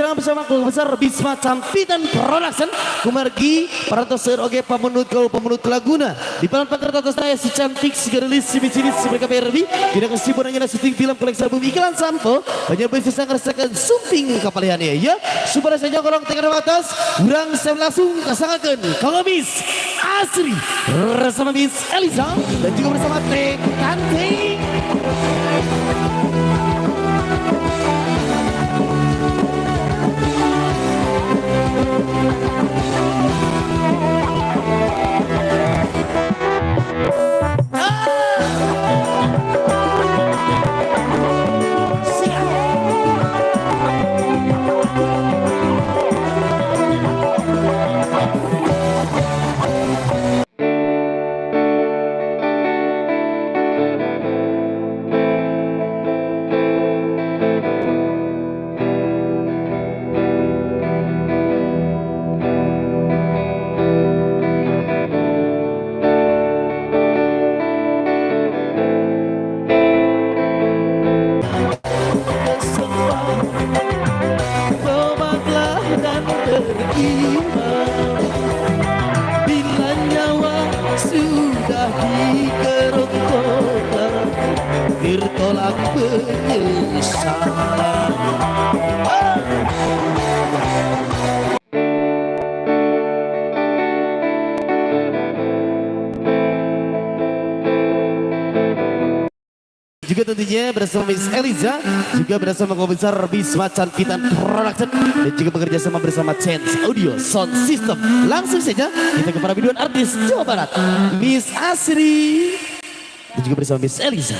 siaran bersama keluarga besar Bisma Campitan Production. Kumargi para toser oge pemenut laguna. Di palan pagar atas saya si cantik si gerelis si bicinis si mereka berbi. Tidak kesiburannya syuting film koleksi album iklan sampo. Hanya bisa ngerasakan sumping kapaliannya ya. Supaya saja korong tengah atas. Kurang saya langsung kesangakan. Kalau Miss Asri bersama Miss Eliza dan juga bersama Teh Tanti. Bila nyawa sudah dikerongkongan, bertolak penyesalan. Juga tentunya bersama Miss Eliza, juga bersama keluarga besar Bisma Campitan Production, dan juga bekerja sama bersama Chance Audio Sound System. Langsung saja kita ke para biduan artis Jawa Barat, Miss Asri, dan juga bersama Miss Eliza.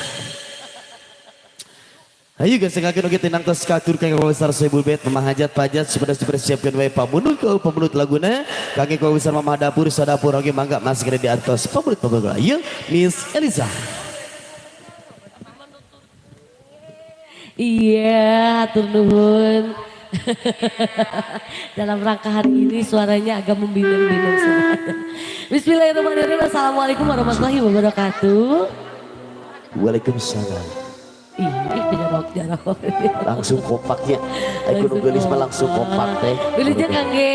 Ayo guys, sengaja oke tenang tos katur kang keluarga besar Sebul Bet memahajat pajat sudah dipersiapkan wae pamunut laguna kang keluarga besar Mamah Dapur sadapur oge mangga mas segera di atas pamunut. Ayo Miss Eliza. Iya, hatur nuhun. Dalam rangka hari ini suaranya agak membingung-bingung semuanya. Bismillahirrahmanirrahim. Assalamualaikum warahmatullahi wabarakatuh. Waalaikumsalam. Ih, jarok. Langsung kompaknya. Aku nunggulis mah langsung kompak teh. Wilujeng kangge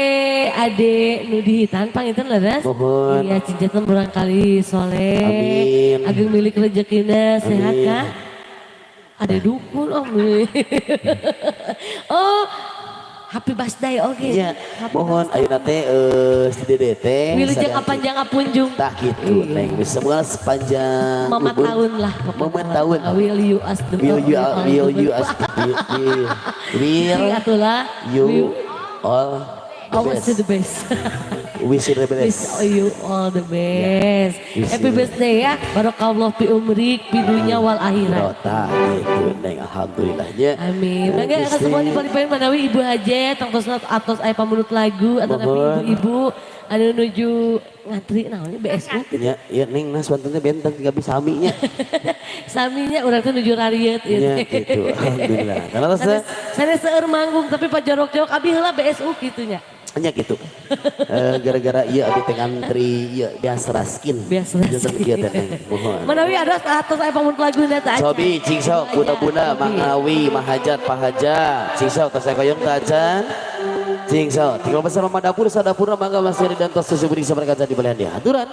ade nu dihitan panginten leres. Mohon. Iya, cincetan barangkali soleh. Amin. Ageng milik rezekina sehat kah? Ada dukun om. Oh, happy birthday oke. Iya, mohon ayo nate sedede teh. Wilujeng kapanjang apunjung. Tah gitu, neng semua sepanjang Mama tahun lah. Mama tahun. Will you ask the Will you ask atulah. You all the best. Wish you the Wish best. you all the best. Happy birthday ya. Barokallah fi umrik fi dunya wal akhirat. Rota gitu neng alhamdulillahnya. Amin. Mangga semua dipari-pari manawi ibu hajat tangtosna atos aya pamunut lagu atau tapi ibu-ibu anu nuju ngantri naonnya BSU gitu. Ya neng nas bantunya benteng tiga bisa saminya. Saminya urang teh nuju rariet ya gitu. Alhamdulillah. Karena saya seueur manggung tapi Pak Jorok-jorok abi heula BSU gitunya. Hanya gitu. Gara-gara iya abi teh ngantri iya biasa raskin. Biasa raskin. Mohon. Manawi ada atas aya pamunut lagu eta aja. Sobi cingsau bunda-bunda Mangawi Mahajat Pahajat cingsau tos koyong tajan. Cingsau tinggal besar Mamah Dapur sadapurna mangga Mas Heri dan tos susuburi sama kaca di balian dia aturan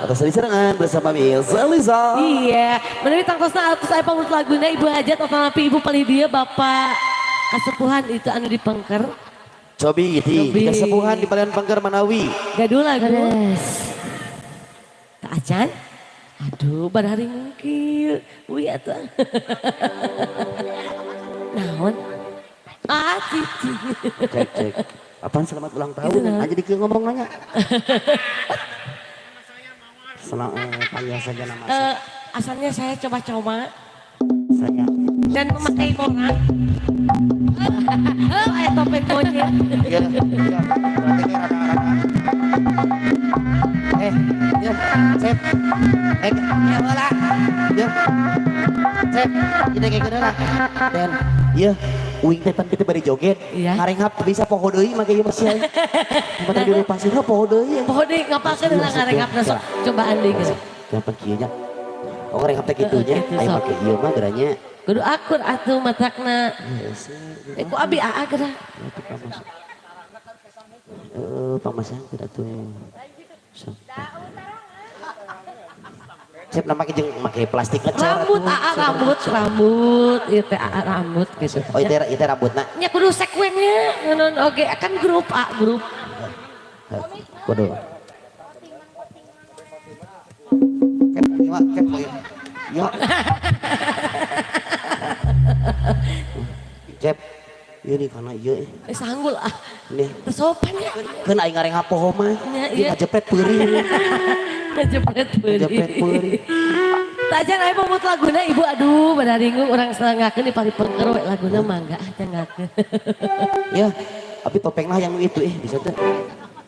atas diserangan bersama Miss Eliza. Iya, manawi tangtosna atas aya pamunut laguna ibu hajat atau napi ibu palidia bapak kasepuhan itu anu dipengker. Cobi gitu, kesepuhan di Palian Pangkar Manawi. Gaduh lagu. Kak Acan? Aduh, pada hari mungkin. Wih, atuh. Naon? Ah, cici. Cek. Apaan selamat ulang tahun? Aja dikira ngomong nanya. Panggil saja nama saya. Asalnya saya coba-coba. Saya. Dan memakai bola. Kayak topeng monyet. Iya. Ya, Sep. Ya bola. Ya. Sep, ini kayak gede lah. Dan, iya, uing teh pan kita bari joget. Iya. Ngarengap bisa poho deui make ieu masih. Mata di pasirna poho deui. Poho deui ngapakeun heula ngarengapna sok cobaan deui geus. Gampang kieu nya. Oh ngarengap teh kitunya, aya make ieu mah geranya Kudu akur atuh matakna. Ku abi aa geura. Pamasang tidak tuh. Cep nama jeung make plastik ngecer. Rambut aa rambut ieu teh aa rambut gitu. Oh itu rambutna. Nya kudu sekwennya ngeun oge kan grup A grup. Kudu. Kep ya. Cep ini karena iya Sanggul ah. nih Tersopan ya. kan aing ngareng hapoho mah Nya, dia iya. ngajepret peuring Ngejepret ngajepret peuli. peuring Tajan aya pamut laguna ibu aduh badaringung urang selengakeun di paripengker we laguna mangga jangakeun. ya tapi topengna yang itu bisa tuh.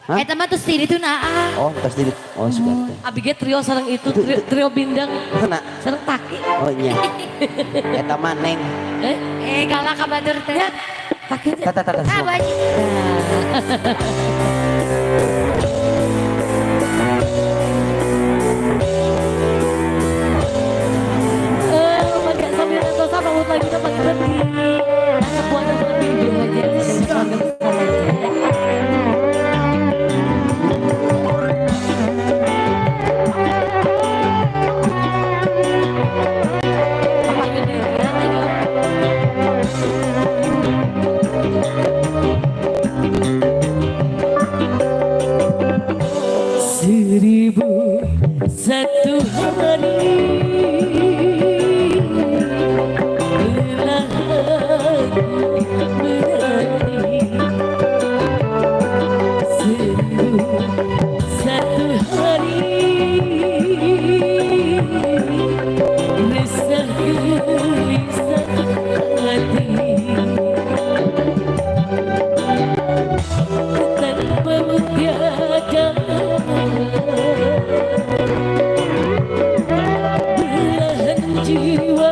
Hah? Eta mah tuh sendiri tuh naa. Oh tas diri oh sudah teh Abi ge trio sareng itu trio bindang kena sareng taki. oh iya eta mah neng Galak ka batur teh. Ya, taki teh. tata Ah baji. Pakai sambil nonton pamut laguna pagi pagi. Sebuah nonton ibu aja keluarga besar aja. Seribu satu hari telah aku menanti. Seribu satu hari resah gelisah hati tanpa mutiara belahan jiwa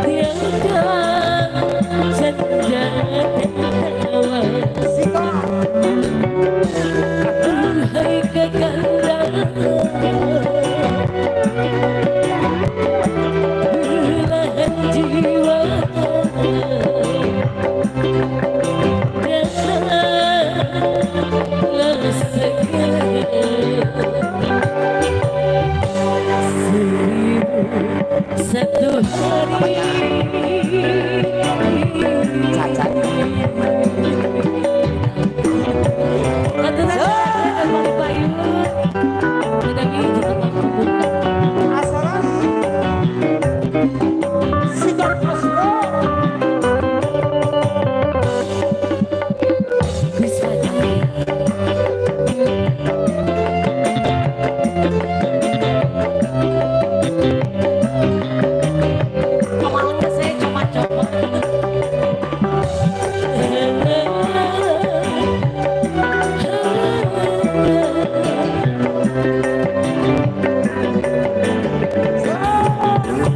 tiada canda tawa duhai kakanda belahan jiwa satu hari cacat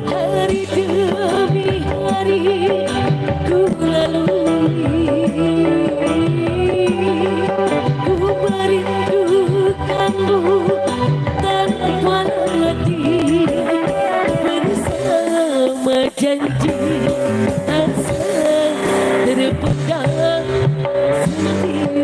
hari demi hari ku lalui ku merindukanmu tanpa hati bersama janji asa terpendam sendiri.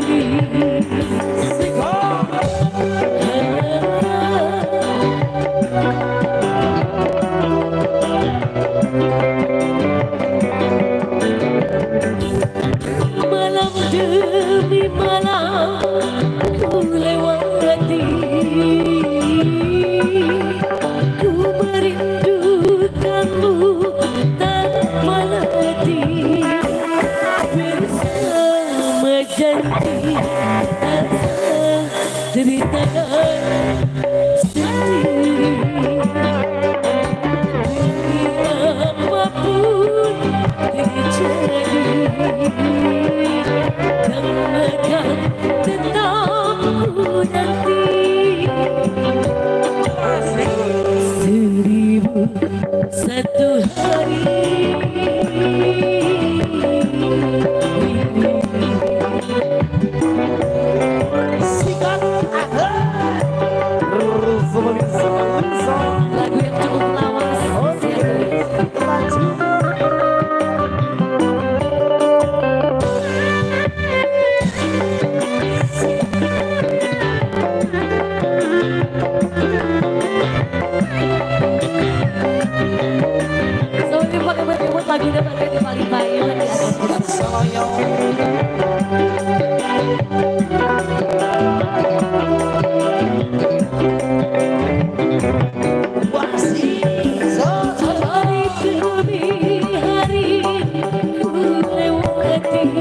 Laguna pakai di Palipayun di atas. Hari demi hari ku lewati,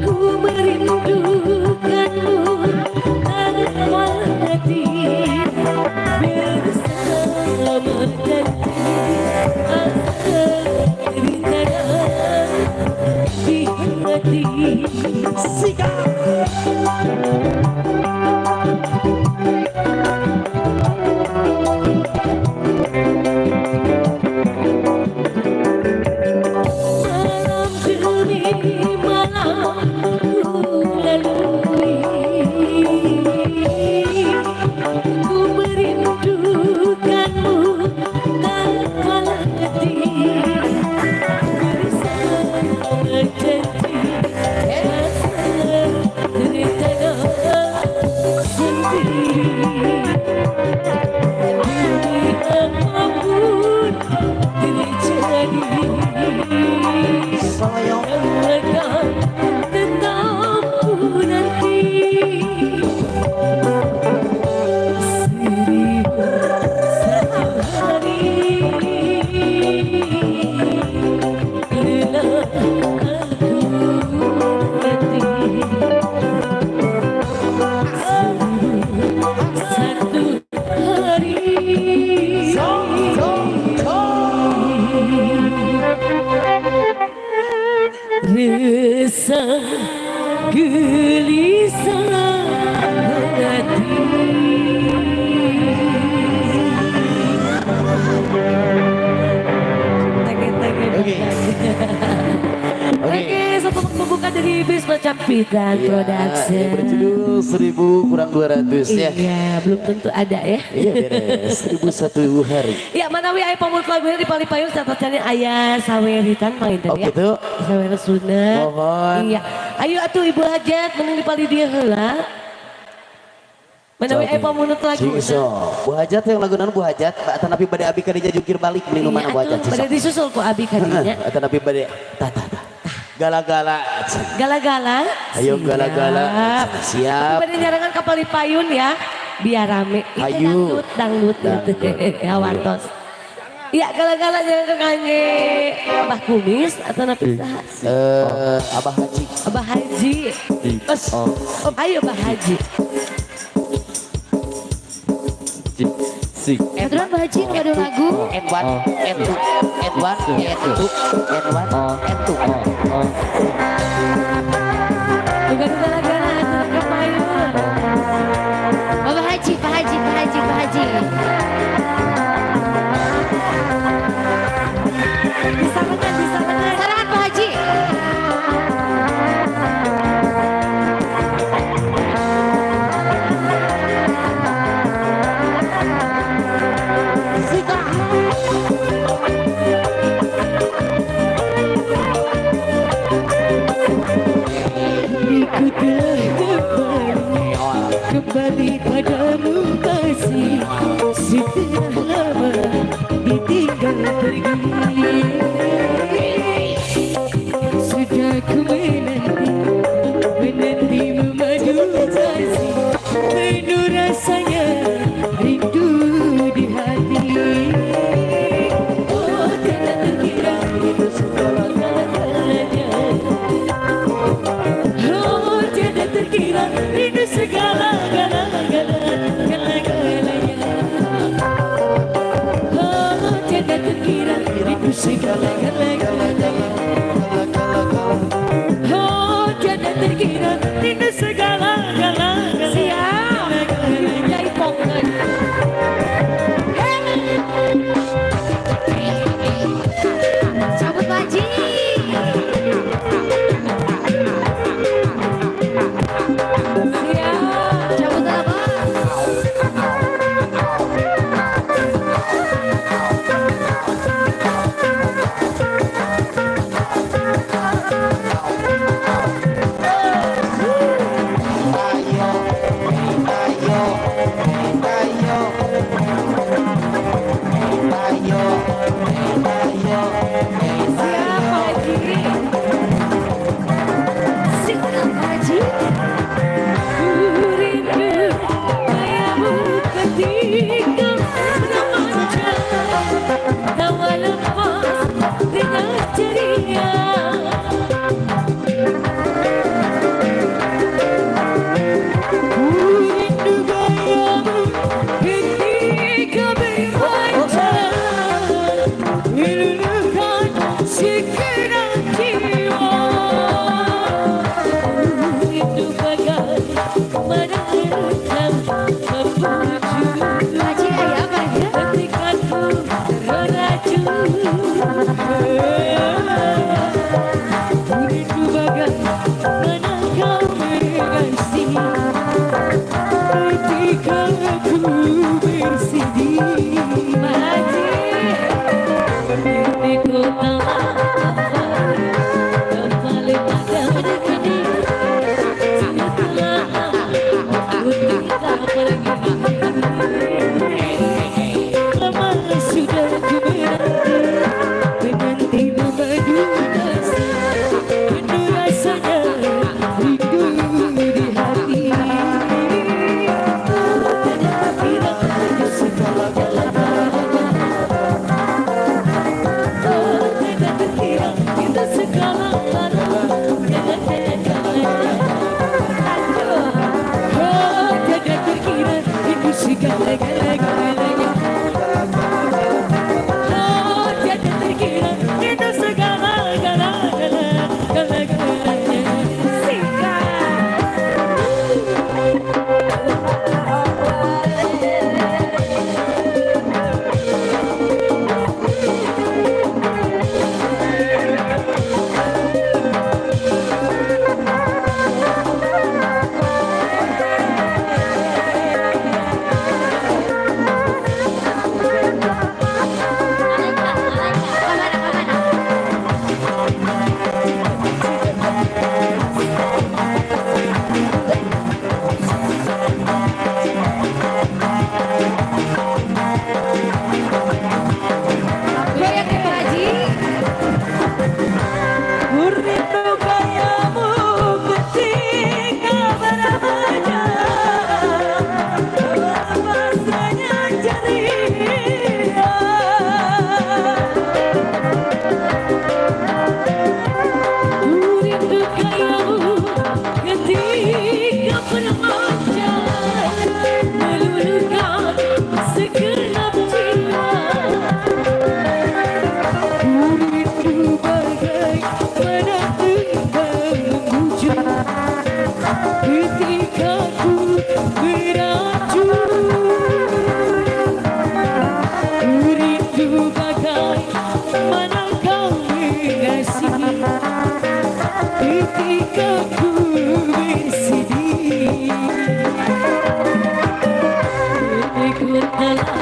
ku merindukanmu tanpa hati, bersama janji asa rintangan di hati. Malam demi malam ku lalui, ku merindukanmu tanpa hati, bersama janji rasa rintangan sendiri. Demi apapun terjadi, akan tetapku nanti. Seribu satu hari lelah aku nanti. Seribu satu hari resah gelisah hati. Oke, satu pembuka dari Bisma Campitan Production. Berjudul 1000 kurang 200 ya. Iya, belum tentu ada ya. Iya beres, 1001 hari. Ya, manawi aya pamut lagunya di Palipayun sapercanya aya saweritan main Oh tadi ya. gitu. Sawer sunat. Mohon. Iya. Ayo atuh Ibu Hajat mending di Pali dia heula. Manawi aya pamunut lagu. Cingso. Bu Hajat yang lagu Bu Hajat. Atan api bade abi kadinya jungkir balik mending mana Bu Hajat. Pada disusul ku abi kadinya. Atan api bade tata. Gala-gala. Gala-gala. Ayo gala-gala. Siap. Pada nyarangan ke Palipayun ya. Biar rame. Itu Ayo. dangdut gitu. Ya wartos. Iya gala-gala jangan ke kanye. Abah Kumis atau napi saha? Abah Haji. Abah Haji. Ayo Abah Haji. Aturan Mbak Haji nggak ada lagu. N1, N2, N1, N2, N1, N2. Bukan gala-gala atau ke Payun. Bapak Haji, Pak Haji, Pak Haji, Pak Haji. Bisa benar, bisa benar. Sarangan Pak Haji. Ku telah kembali padamu kasih, setelah lama ditinggal pergi. Sudah ku menanti memadu kasih, penuh rasanya rindu di hati. Oh tidak terkira itu segala-galanya. Oh tidak terkira ini segala-galanya. Oh tidak terkira ini segala-galanya. Oh tidak terkira ini segala-galanya. Siap Jai Pongan. Cabut Pak Haji. Siap Cabut apa? meluluhkan segenap jiwa. Rindu bagai menangkan membujuk. Haji ayah apa ya? Ketikatku terracun. Rindu bagai menangkan mengasihi. Ketika aku bersedih. Haji diriku telah kembali pada diri. Setelah aku tidak pergi, lama sudah ku menanti memadu kasih. Penuh rasanya rindu di hati. Tidak kira pada segala-galanya. Tidak terkira kita segala-galanya. Tidak terkira itu segala-galanya. Tidak terkira itu segala-galanya. Goyang ya Pak Haji. Rindu kayamu ketika berada. Rasanya ceria. Rindu kayamu ketika berada. Meluluhkan segenap jiwa. Rindu bagai menanti membujuk. Ketika ku beracun. Rindu bagai mana kau mengasihi. Ketika ku bersedih. Diriku telah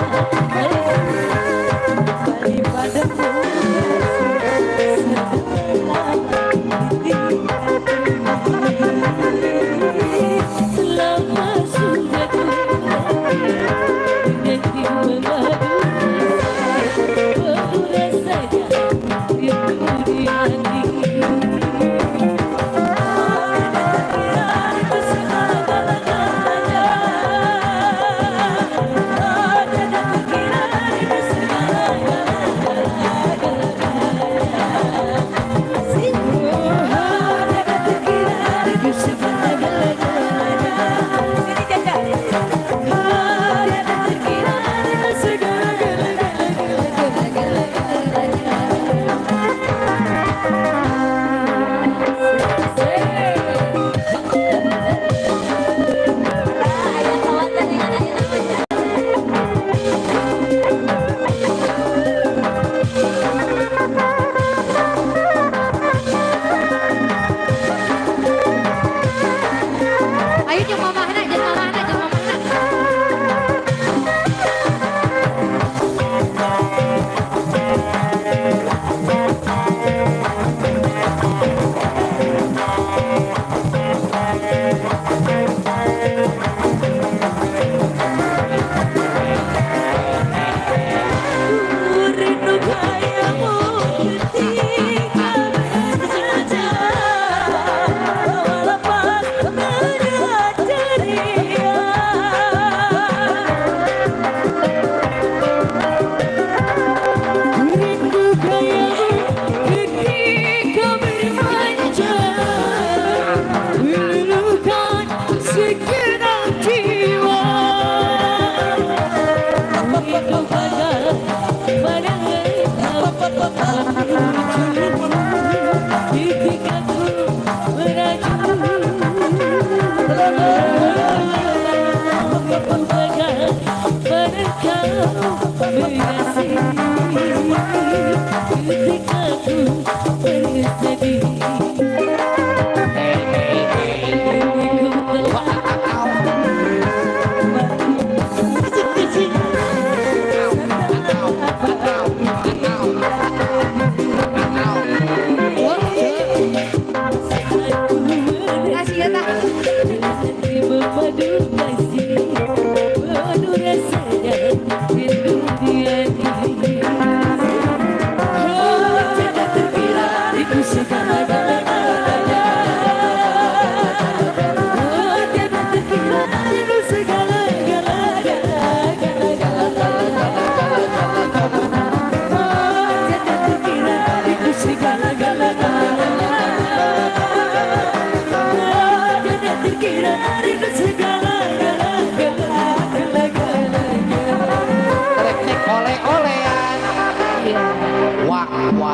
kembali padamu. Lama sudah ku menanti memadu. Pemuda saja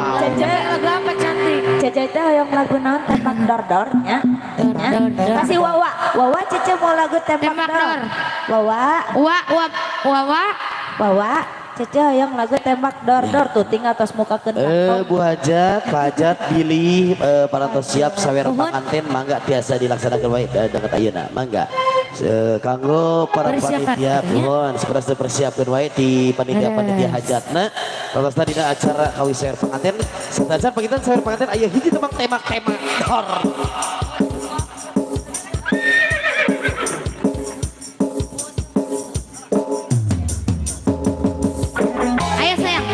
Caca lagu apa cantik? Caca itu yang lagu naon tembak dor ya. Kasih Wawa Caca mau lagu tembak dor. Wawa Caca yang lagu tembak dor tuh tinggal tos muka ke Bu Hajat, Pak Hajat pilih parantos siap sawer panganten mangga tiasa dilaksanakan wae dekat ayeuna mangga. Kanggo para panitia mohon seperti persiapkan wae di panitia hajatna parantos dina acara kawis sawer panganten sedanten pagitan sawer panganten aya hiji tembak dor. Ayo sayang.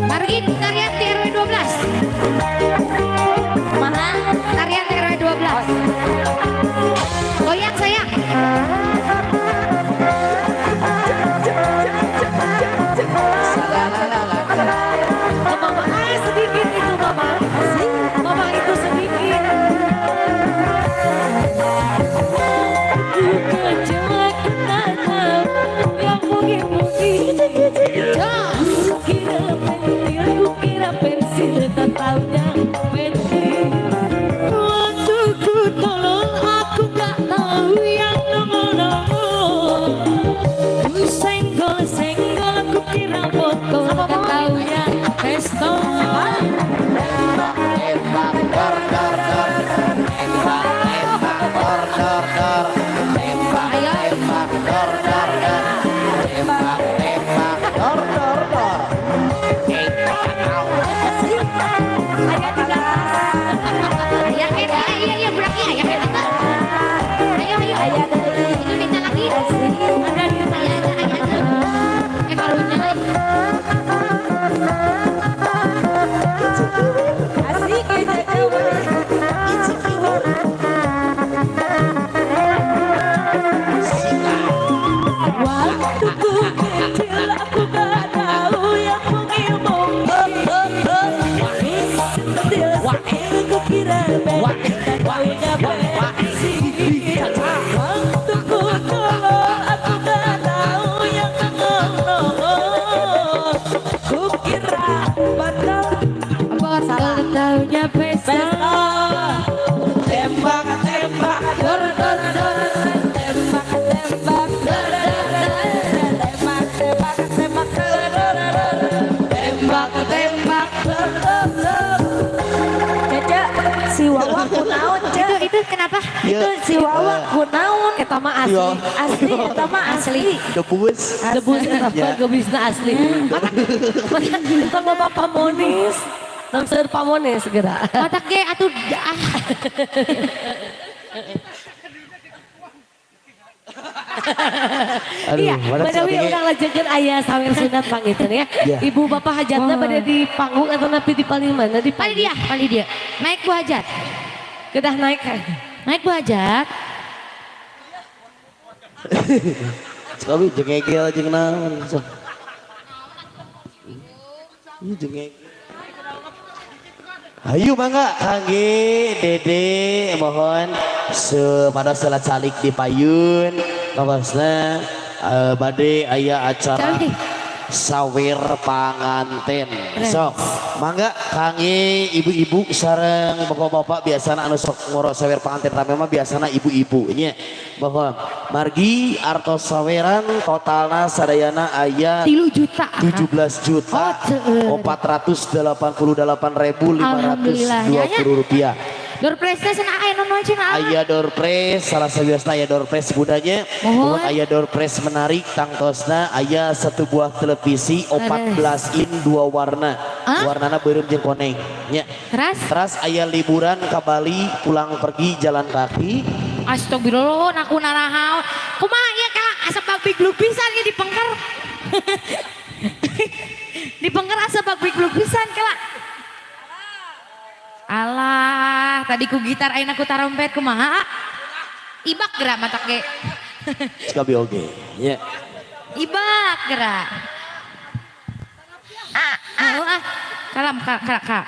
Margin tarian di RW 12. Mana? Tarian di RW 12. Goyang sayang. Mama sedikit itu mama. Mama itu sedikit. Bukan jelek nana yang mungkin kira pensil tak taunya pensil. Waktu ku tolong aku gak tahu yang nongol. Ku senggol aku kira botol tak taunya pistol. Iya budak ya, ya kan? Ayo. Ini minta lagi. Ada di saya ada. Karunya lagi. Asik Caca. Waktu ku kecil aku gak tahu yang mungkin aku kira tak taunya pensil. Waktu ku tolong aku gak tahu yang nongol. Ku kira batal Salah taunya pistol. tembak dor Caca si Wawa kunaon Caca Itu kenapa? itu si Wawa kunaon Eta mah asli. Iya. asli eta mah asli Debus. Debus eta gebisna asli. Kita mau Bapak Monis. Namseur Pamones segera. Otak ge atuh Iya, Badawi udah lajengan ayah sawer sunat pangitan ya. Iya. Ibu bapak hajatnya pada di panggung atau napi di paling mana? Di Pali dia. Naik Bu Hajat. Kedah naik kan? Naik Bu Hajat. Kami jengegel jeung naon. Ieu jengegel. Ayo mangga Kangge Dede mohon pada salat salik di payun kapasna bade aya acara sawer panganten sok mangga Kangge ibu-ibu sareng bapak-bapak biasana anu sok ngoro sawer panganten tapi mah biasana ibu-ibu nya mohon margi artos saweran totalna sadayana aya 3 juta. 17 juta Oh, 488.520 rupiah. Door prize-nya cenah aya non cenah. Aya door prize salah sabiasna aya door prize budanya. Mohon. Aya door prize menarik tangtosna aya satu buah televisi 14 in 2 warna. Warnana beureum jeung koneng nya. Teras aya liburan ke Bali pulang pergi jalan kaki. Astagfirullah aku narahau. Kumaha ieu kala asa babi gluk pisan ge dipengker. Dipengker asa babi gluk pisan kala. Alah, tadi ku gitar ayeuna ku tarompet kumaha? Ibak geura matak ge. Kabi oge nya. Ibak geura.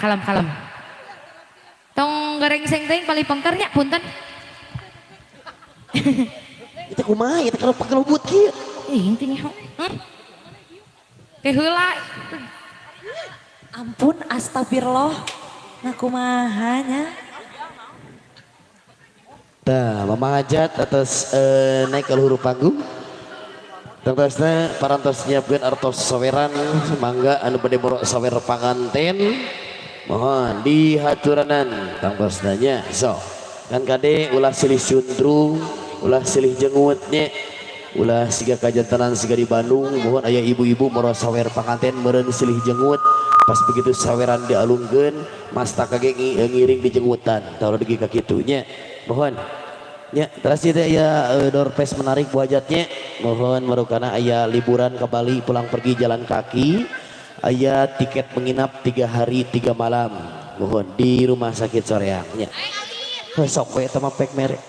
Kalem. Tong goreng seng teuing paling pengker nya punten. Itu kumaha eta kalau pakai lembut kieu. Ih, intinya. Teh heula Ampun astagfirullah. Nah kumahanya. Tah, Mama Hajat atas naik ke luhur panggung. Tengtosna parantos nyiapkeun artos saweran mangga anu bade borok sawer panganten. Mohon dihaturanan tengtosna nya. So, kan kade ulah silih sundrung, ulah silih jengutnya. Ulah siga kajantanan siga di Bandung, mohon aya ibu-ibu moro sawer panganten meureun silih jengut. Pas begitu saweran dialungkeun, masta kage ngiring di jengutan. Tah lagi ka kitu nya. Mohon ya, terus itu ya doorpes menarik Bu Hajatnya. Mohon marukana aya liburan ke Bali pulang pergi jalan kaki. Aya tiket menginap 3 hari 3 malam. Mohon di rumah sakit Soreangnya. Sok we eta mah pek mere.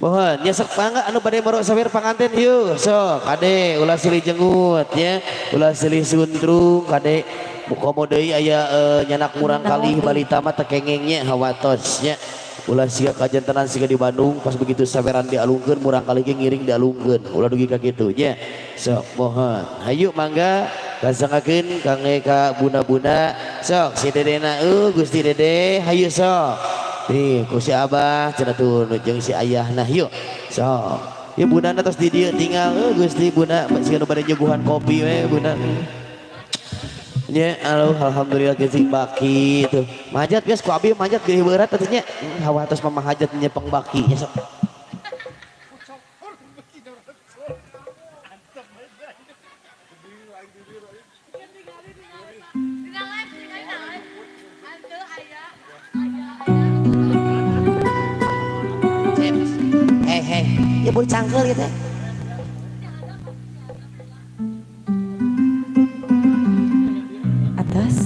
Mohon nya sok pangga anu bade marok sawer panganten yeuh. Sok ade ulah silih jenggut ya. Ulah silih sundrung kade mukomo deui aya nyanak murang kali balita mah teu kengengnya hawatos nya. Ulah siga kajantanan siga di Bandung pas begitu saweran dialungkeun murang kali ge ngiring dialungkeun ulah dugi ka kitu nya. Sok mohon hayu mangga kasangakeun kangge ka bunda-bunda sok si dedena Gusti Dede hayu sok nih ku si Abah cenah tuh jeung si ayahna yuk sok ya bunda tos di dieu tinggal Gusti bunda siga nu bade nyuguhan kopi we bunda. Ya, alhamdulillah gesing baki itu. Manjat guys, ku abi manjat geuh berat atunya. Hawa atas Mama Hajat nyepeng baki nya sok. Hei, ya boy cangkel ya teh. Atas.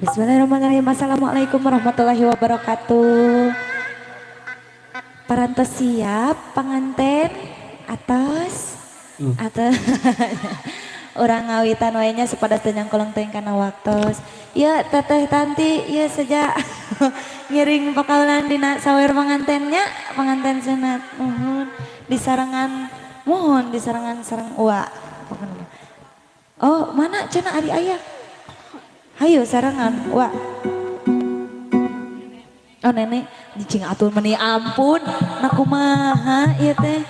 Bismillahirrahmanirrahim. Assalamualaikum warahmatullahi wabarakatuh. Parantos siap panganten atas atas orang ngawitan wayanya sepada tenyang kolong teuing kana waktos. Ya teteh tanti ya sejak ngiring pakalan dina sawer pangantennya panganten sunat mohon di sarangan sareng uwa. Oh mana cenah ari ayah. Hayo sarangan, wah. Oh nenek, cing atul meni ampun, nakumaha ieu teh.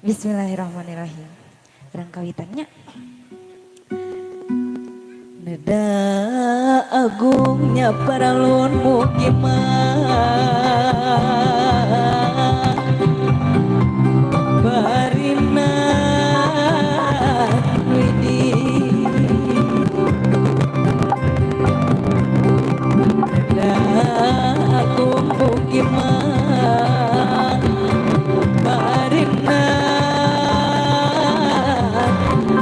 Bismillahirrahmanirrahim. Orang kawitannya. Neda agungnya para lun mukimah Barina Widi Neda agung mukimah Barina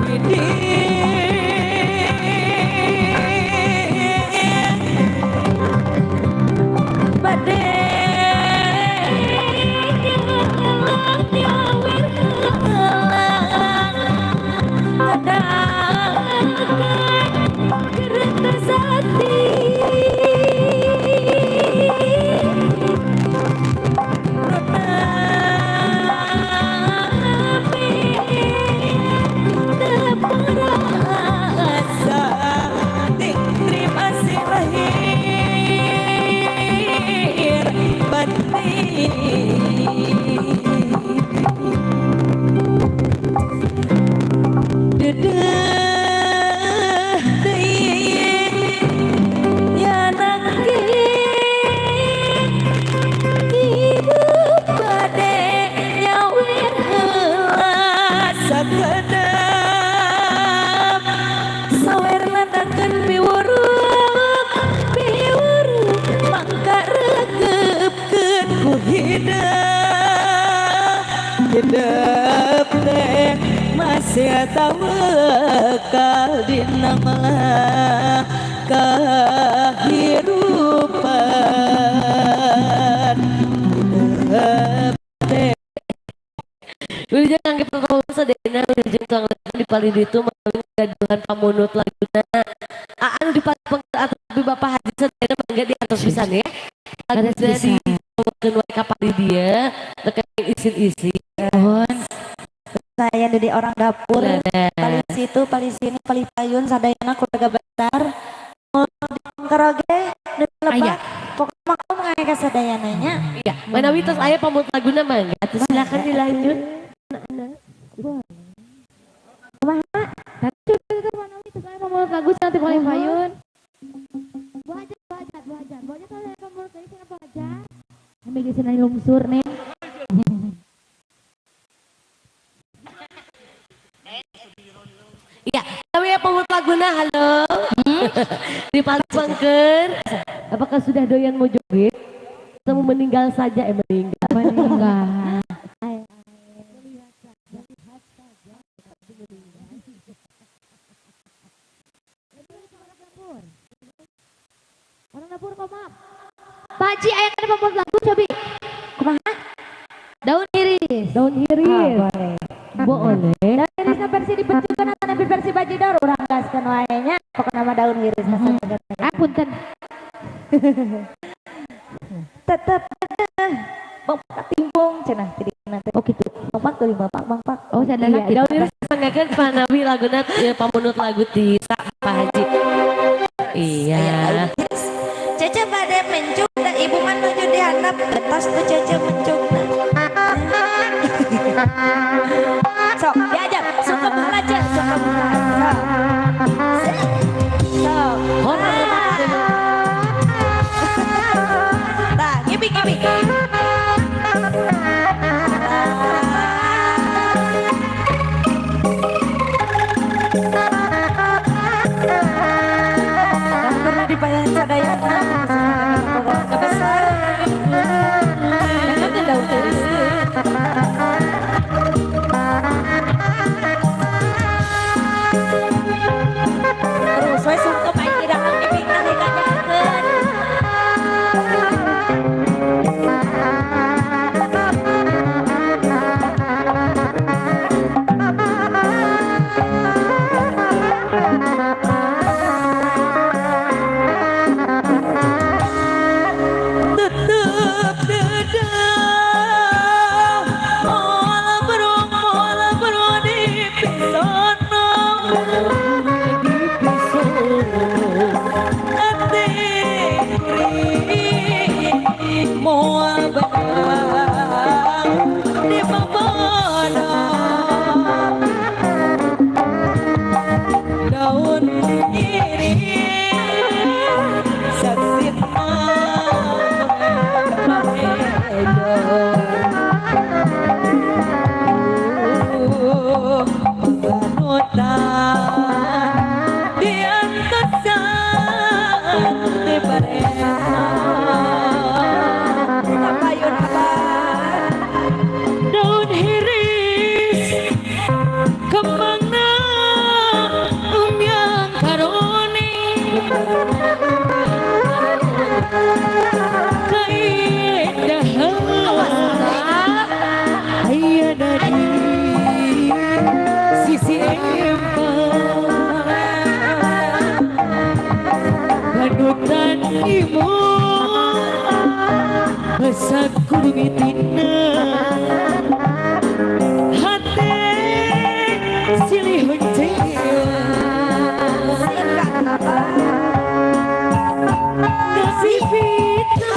Widi piwuruk piwuruk mangka regepkeun ku hidup teh masih tahu bekal dina malah kehidupan Wilujeng ngangge perkawinan sadayana wilujeng tuang di palid itu melalui gaduhan pamunut laguna. Anu di palid pengker atau tapi Bapak Haji sadayana mangga di atas pisan ya. Laguna di pengker wae ka palid dia terkait isin-isin. Saya jadi orang dapur paling situ paling sini paling payun sadayana keluarga besar mau di pengker oge lebah pokoknya mau ngaya sadayananya. Iya, manawi tos aya pamunut laguna mangga. Atuh silakan dilanjut. Kumaha? Tadi itu mana itu saya pamunut lagu cantik paling payun. Bu Hajar kalau saya pamunut tadi siapa aja? Kami di sini lungsur nih. Iya, kami ya pamunut laguna, halo. Di paling pengker, apakah sudah doyan mau joget? Atau mau meninggal saja? Meninggal. Orang dapur komap. Pak Haji aya kana pamunut lagu cobi. Kumaha? Daun iris. Boleh. Boleh. Daun irisna versi dipecukeun atau nabi versi bajidor urang gaskeun wae nya pokona nama daun iris Punten. tetep Bang Pak timpung cenah jadi nanti oh gitu Bang Pak tuh Bang Pak Oh, sadar iya, daun iris sanggakeun panawi laguna pamunut lagu ti Pak Haji. Iya. Cece bade mencuk da ibu mah nuju dihandap letos tuh Cece mencuk. Sok diajak suka mengajar suka mengajar. Sok. Nah, gibi. Pernah dibayar sadayana besar. Jangan daun iris. Terus saya suka main tidak pakai pindah dikanyakan. Daun iris saksit daun iris kemana yang karoni keindahan ayah dari sisi empang panutan ibu besak kumitina hati silih kasih fitna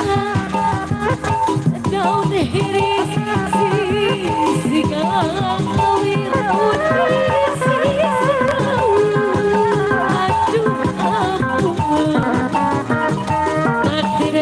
daun iris sisi kawin daun iris sisi aduh ampun takdir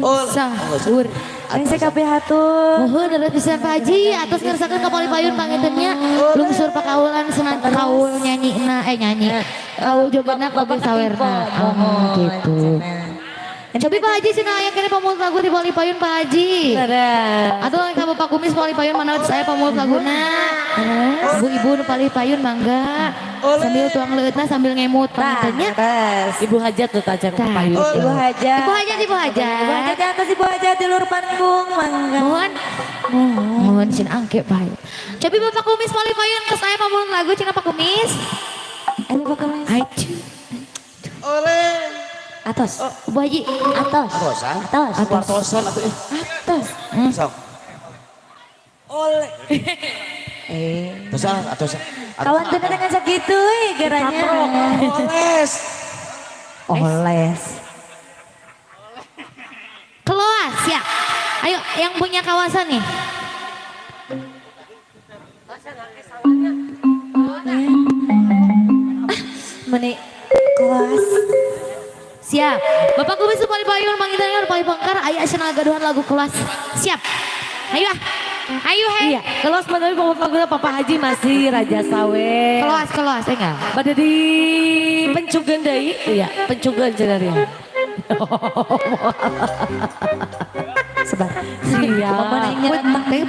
Gunung Sahur. Aing saya kabeh hatur. Mohon ada pisan Pak Haji atas ngersakeun ka Pali Payun pangitunnya lungsur pakaulan senang kaul nyanyi kaul jogetna kabeh sawerna. Gitu. Cobi Pak Haji cenah aya kene pamulut lagu di Pali Payun Pak Haji. Atuh ka Bapak Kumis Pali Payun mana saya pamulut laguna. Ibu-ibu nu Pali Payun mangga. Sambil tuang leutna sambil ngemut pangitunnya. Ibu Hajat tuh tajan Payun. Ibu Hajat. Ibu Hajat. Ibu Hajat di atas Ibu Hajat di luar panggung mangga. Mohon sin angke Pak. Cobi Bapak Kumis Pali Payun ke saya pamulut lagu cenah Pak Kumis. Bapak Kumis. Ayo. Atos. Bu Haji. Atos. Atosan. Atos. Atosan atuh. Atos. Sok. Atosan. Kawan tuh dengan segitu geranya. Oles. Keluas ya. Ayo yang punya kawasan nih. Meni kelas. Siap. Bapak Kumis Pali Payun mangitannya Pali Bangkar aya cenah gaduhan lagu kelas. Siap. Ayo ah. Ayo he. Iya, kelos tapi pembangunan Papa Haji masih Raja Sawe. Keluas enggak? Pada di pencugan deui, iya, pencugan cenah dia. Sebar. Siap.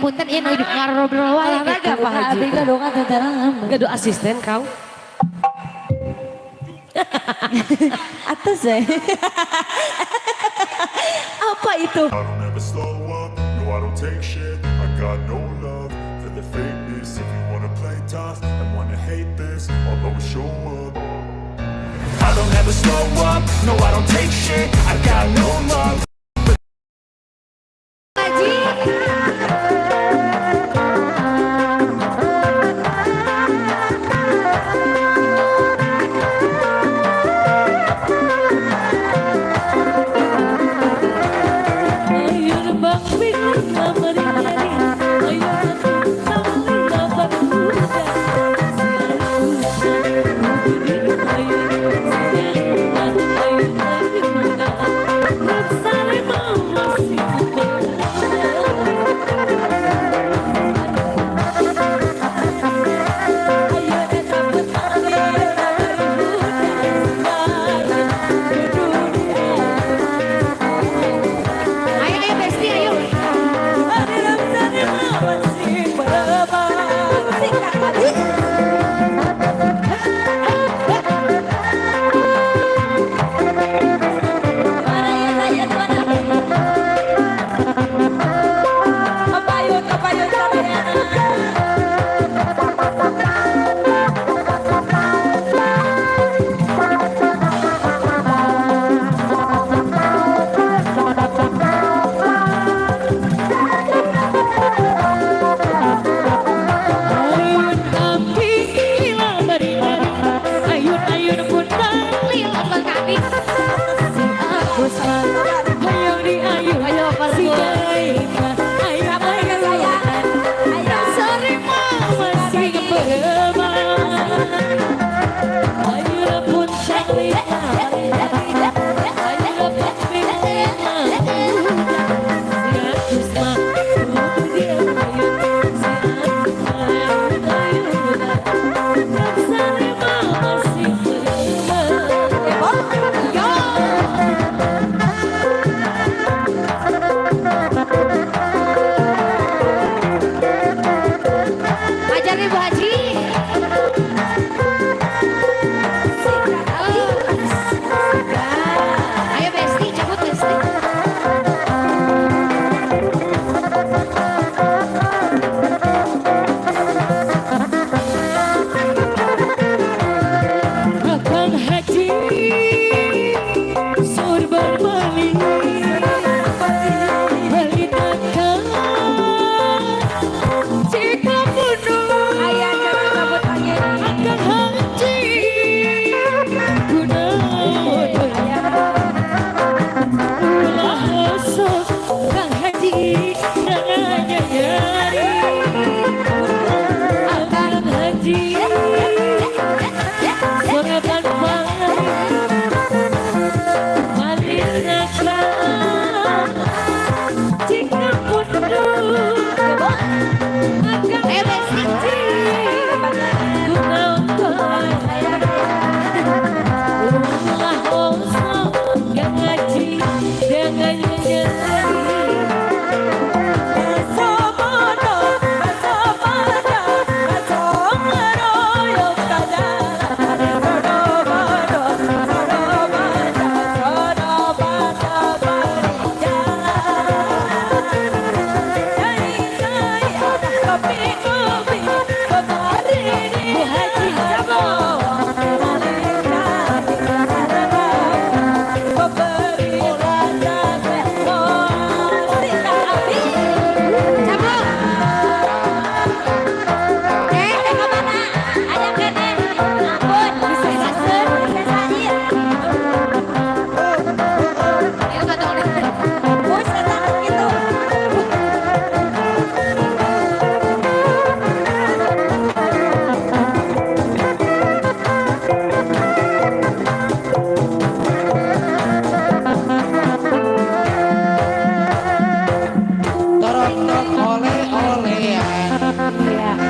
Punten ieu nu ngarobrol wae. Olahraga Pak Haji. Abi ka donga teterangan. Gado asisten kau. Atas ya. Apa itu? I don't ever slow up, no I don't take shit. I got no love for the fakeness. If you wanna play tough and wanna hate this, I'll always show up. I don't ever slow up, no I don't take shit. I got no love. Ayo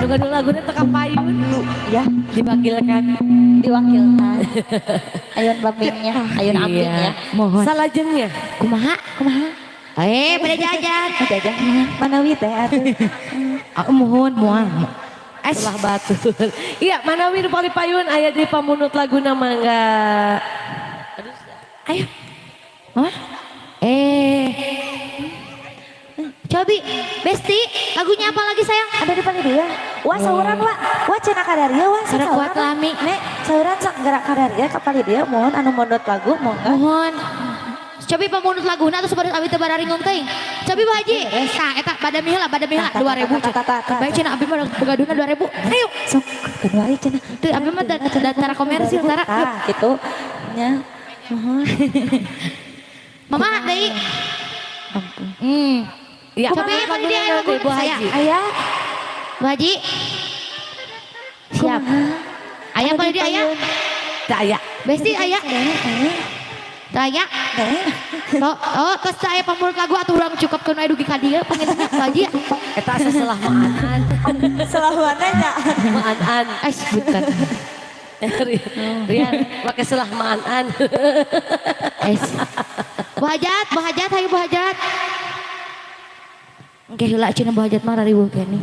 Nuga lagunya teka payun Ya, diwakilkan. diwakilkan. Ayun babingnya, ayun abing ya. Mohon. Salajengnya. Kumaha? Kumaha? Pada jajan. Jajan. Manawi teh atuh. Aku mohon moal. Salah batul. Iya, Manawi nu paling payun aya di pamunut laguna mangga. Ayo. Hah? Cobi, Besti, lagunya apa lagi sayang? Ada di depan dia. Wah, sauran wa. Wah, cenah kadaria wah. Sada kuat lami. Nek, sauran sak gerak kadaria kapal dia mohon anu mondot lagu mongga. Mohon. Cobi pamunut laguna atau sebaris abi teu bararingong teuing. Cobi Bu Haji. Tah eta bada mihela 2000. Baik cenah abi mah begaduna 2000. Ayo. Sok kedua ieu cenah. Teu abi mah datara komersil tara. Tah, gitu. Nya. Mohon. Mama deui. Ampun. Iya, Cobi aya pada dia lagu Bu saya. Haji. Aya. Bu Haji. Siap. Aya pada dia aya. Tak aya. Besti aya. Aya. Oh, tos aya pamunut lagu atuh urang cukupkeun wae dugi ka dieu panginnya Bu Haji. Eta setelah maan. Selahuanna nya. Maan. Sebutan. Rian, pakai selah maan. Bu Hajat, hayu Bu Hajat. Engke heula cenah Bu Hajat mah riweuh kene.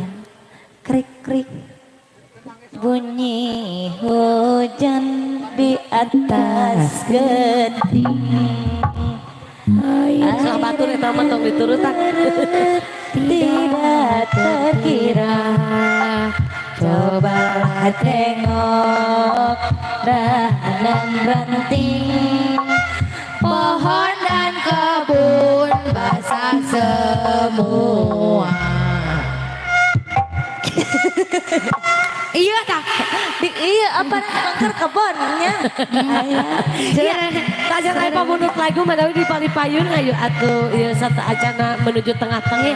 Krik krik. Bunyi hujan di atas genting. Salah batur eta mah tong diturutan. Tidak terkira. Cobalah tengok dahan ranting, Pohon dan kebun basah semua. Iya tah. iya apa angker kebonnya. Iya, tajak aya pamunut lagu manawi di Palipayun ayo atuh ieu sata acana menuju tengah-tengah.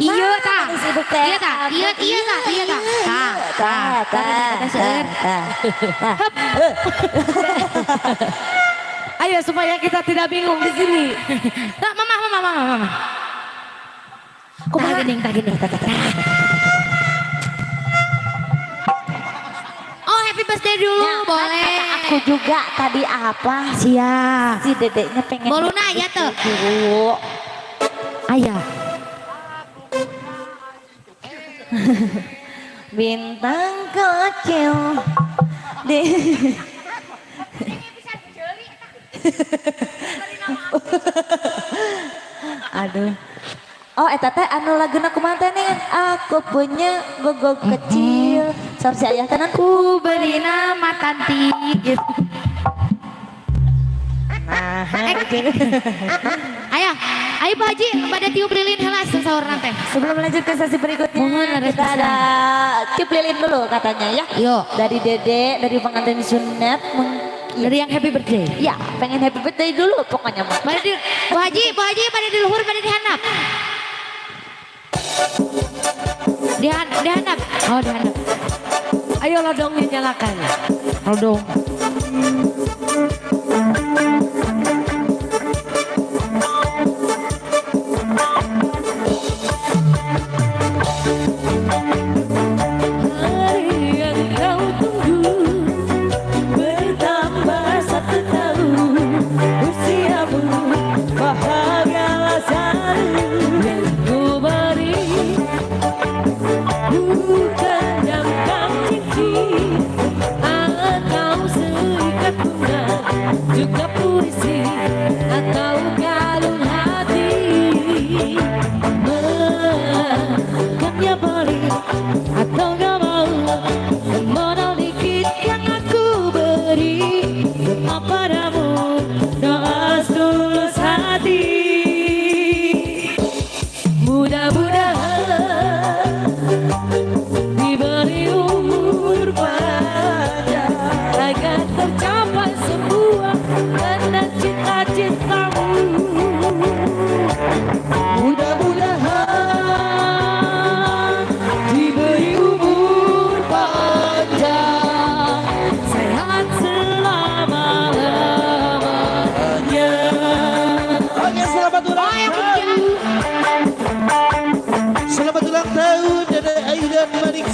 Iya tah. Sibuk teh. Iya tah. Iya tah. Ayo supaya kita tidak bingung di sini. Tah, mama. Kumaha geuning tah. Oh, happy birthday dulu, boleh. Aku juga tadi apa? Siap. Si dedeknya pengen. Boluna aya teu? Aya. Bintang kecil di Aduh. Oh, eta teh anu laguna kumaha teh nih? Aku punya gogok kecil. Sok si aya tenan. Ku beri nama Tanti gitu. Nah, Ayo Pak Haji, pada tiup lilin heula sahur nanti. sebelum lanjut ke sesi berikutnya, Mohon ada kita ada tiup lilin dulu katanya ya. Yuk. Dari Dede, dari pengantin sunat, Dari yang happy birthday. ya pengen happy birthday dulu pokoknya mah. Pada di Bu Haji pada di luhur pada di handap. Di handap. Oh, di handap. Ayo lodongnya nyalakan. Rodong.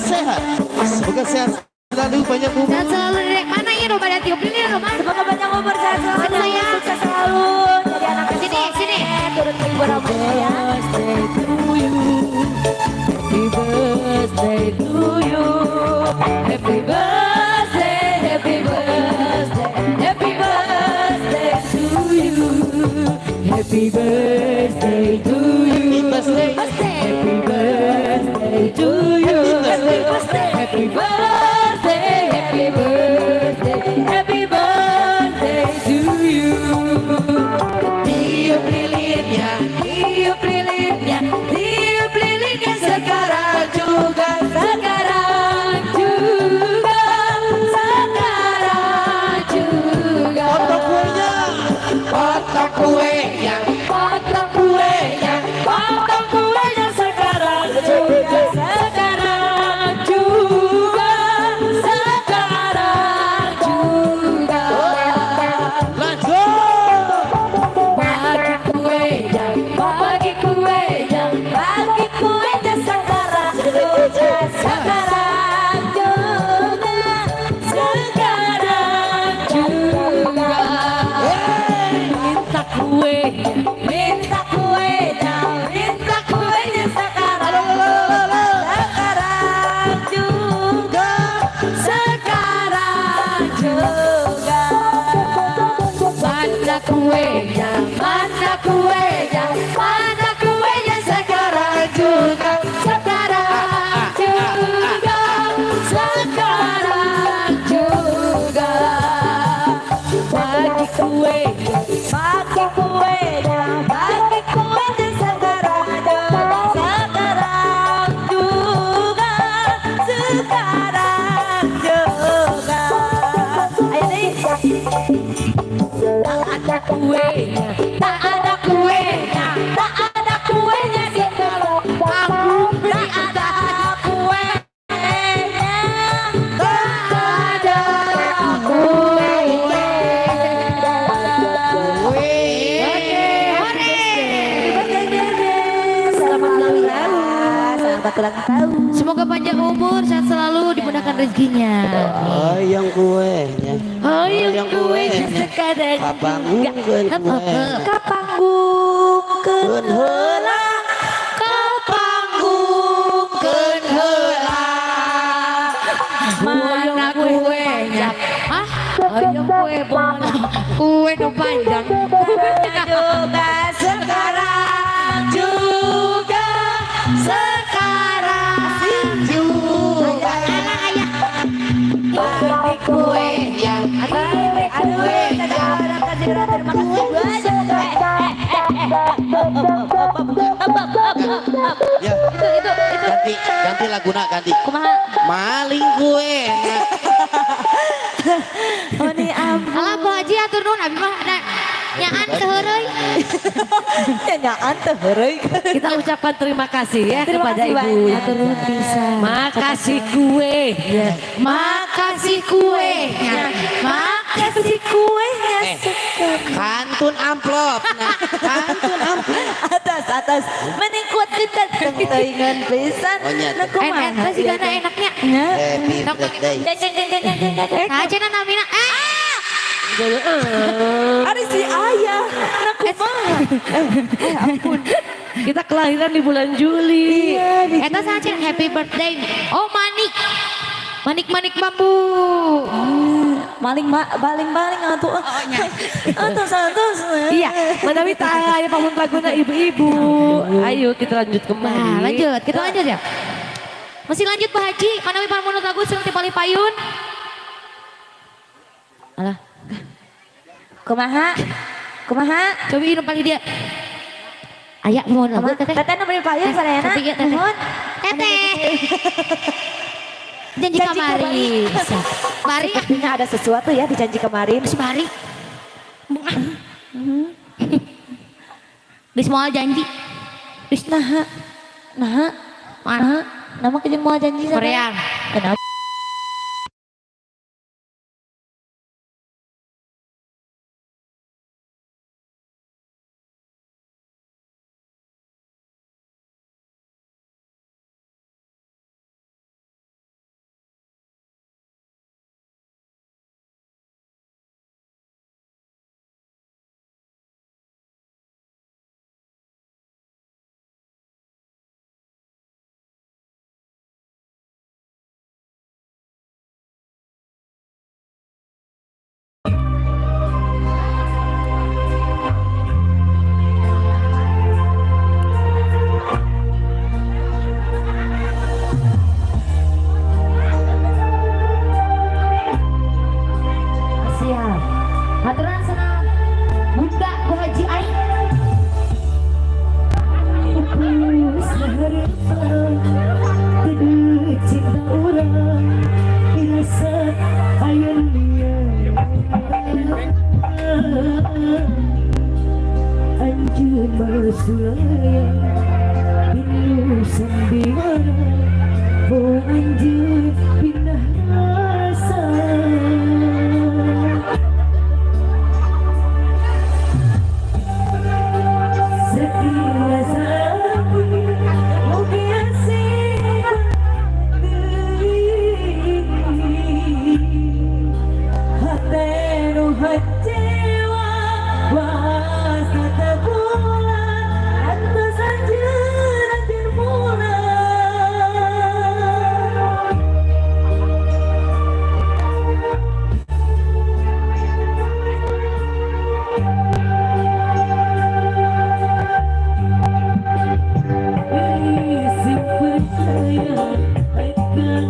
sehat. Semoga sehat selalu, banyak umur. Dan selalu Dek. Mana ya Roma dan tiup lilin Roma? Semoga banyak umur sehat selalu, Saya. sukses selalu. Jadi anak yang Sini, soleh, sini. turut menghibur Roma ya. Birthday to you. Happy birthday, happy birthday, happy birthday to you. Happy birthday to you. Birthday. Happy birthday to you. Happy birthday, happy birthday, happy birthday to you. Tiup lilinnya, tiup lilinnya, tiup lilinnya sekarang juga, sekarang juga, sekarang juga. Potong kuenya, potong kuenya, potong kuenya sekarang juga, sekarang juga, sekarang juga. Bagi kuenya, bagi kuenya, bagi kuenya sekarang juga, sekarang juga, sekarang juga. Minta kuenya, minta kuenya, minta kuenya sekarang juga, sekarang juga. Mana kuenya, mana kuenya, mana kuenya sekarang juga, sekarang juga, sekarang juga. Bagi kuenya, bagi kuenya, bagi kuenya sekarang juga, sekarang juga. Ayo nih. Tak ada kuenya, tak ada kuenya, tak ada kuenya di dalam aku. Tak ada kuenya, tak ada kuenya. Selamat ulang tahun. Selamat ulang tahun. Semoga panjang umur, sehat selalu, dimudahkan rezekinya. Ayang kuenya. Ayang kuenya sekarang Kapangungkeun kue. Kapanggungkeun heula. kapanggungkeun heula. Mana kuenya? Hah? Ayam kue mana? Kue nu panjang. Juga sekarang Juga sekarang juga. Bagi kuenya, aduh terima kasih Ya, ganti laguna ganti. kumaha Maling kue. oh nih Alah Bu Haji atur nuhun abi mah nyaan teu heureuy. nyaan teh heureuy. kita ucapkan terima kasih ya Terima kepada kasih ibu. banyak. Atur nuhun pisan. Makasih kue. Makasih kuenya. Kasih kuenya Kantun amplop. Nah, kantun amplop. atas mending kuat kita teuingan pisan. Oh, nya. Nah, kumaha? Enak sih karena enaknya. Nya. Happy birthday. Nah, cenah namina. Ari si ayah. Nah, kumaha? Kita kelahiran di bulan Juli. Eta saja happy birthday. Oh manik. Manik-manik bambu. Baling-baling atuh. Atus. Iya, menawi aya pamun laguna ibu-ibu. Ayo kita lanjut kembali. Nah, lanjut. Kita lanjut ya. Masih lanjut Pak Haji. Manawi pamunut lagu Sing Tipali Payun. Alah, Kumaha? coba ini paling dia. Ayak mohon lagu teteh. Teteh nu beli payung sarayana. Tapi ya, teteh. Nuhun. Teteh. Janji Janji kamari. kamari. Mari. Sepertinya ada sesuatu ya di janji kemarin. Terus mari. Di semua janji. Nah, Mana? nama kejeng mau janji sama. Korea. Kenapa? Sulaya Pilu sambiwana Bau anjir pindah rasa Setia sapi Mau biasa Hatenu hacewa Wasa tebulan Antas anjir anjir mulan Isi percaya Akan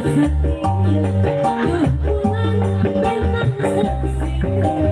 setia Kepulan memang seksida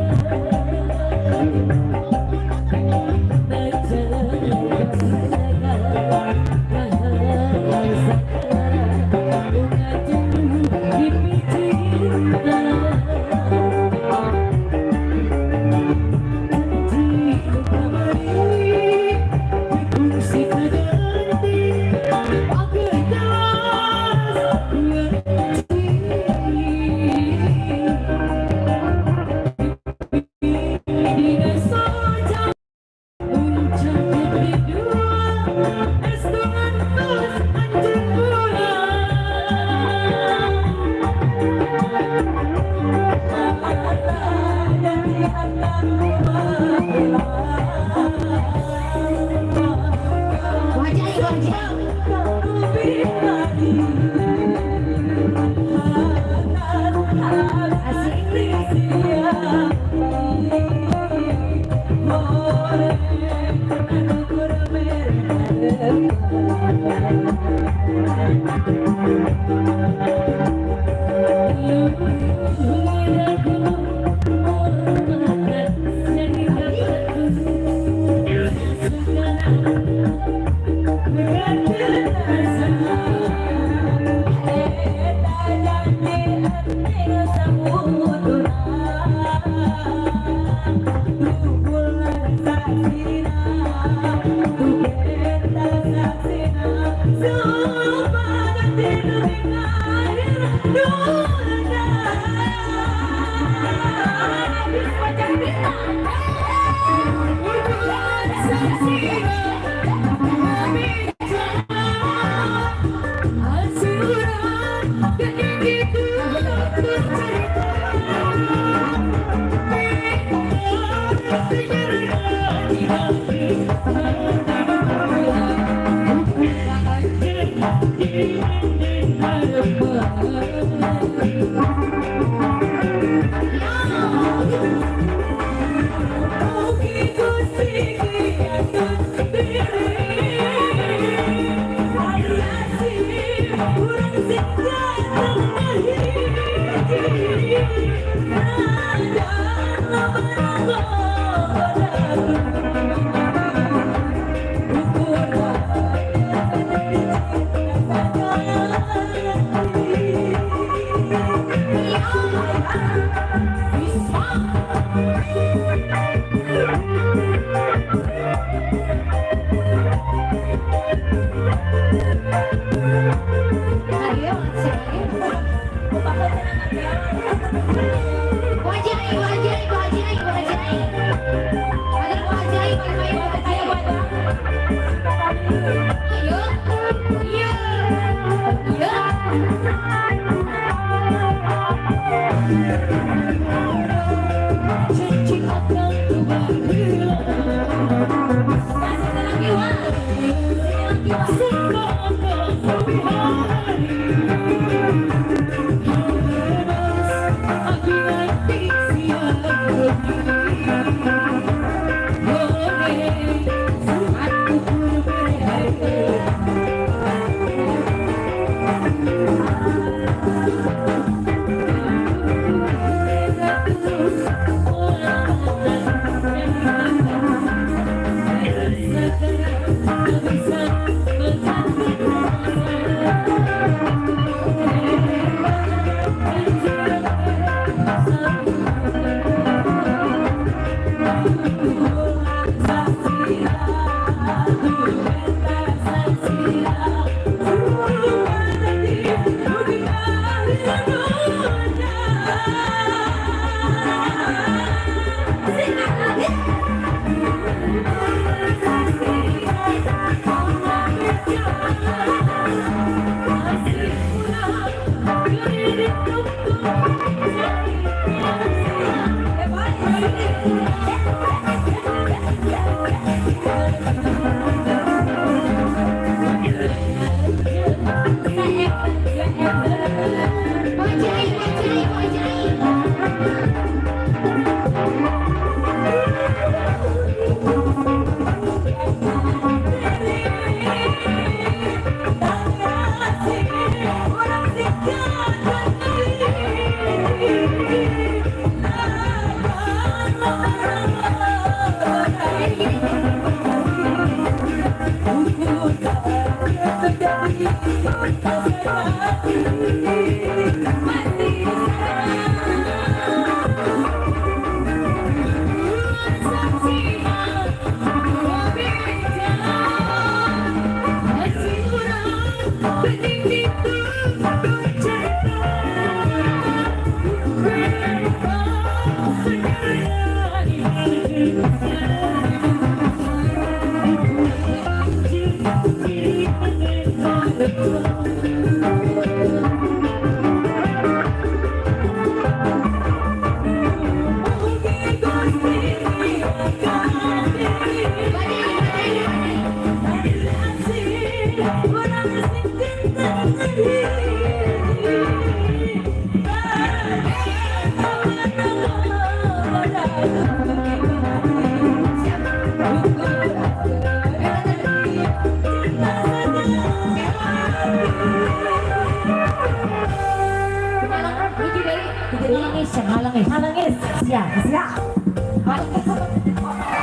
Halangis, siap.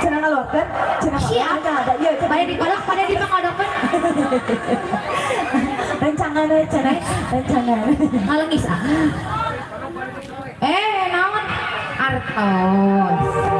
Cenah ngalorkeun, cenah siap. Ada ieu pada dikodok, pada dipakodokkeun. Rencangan we cenah, rencangan. Halangis ah. Naon? Artos.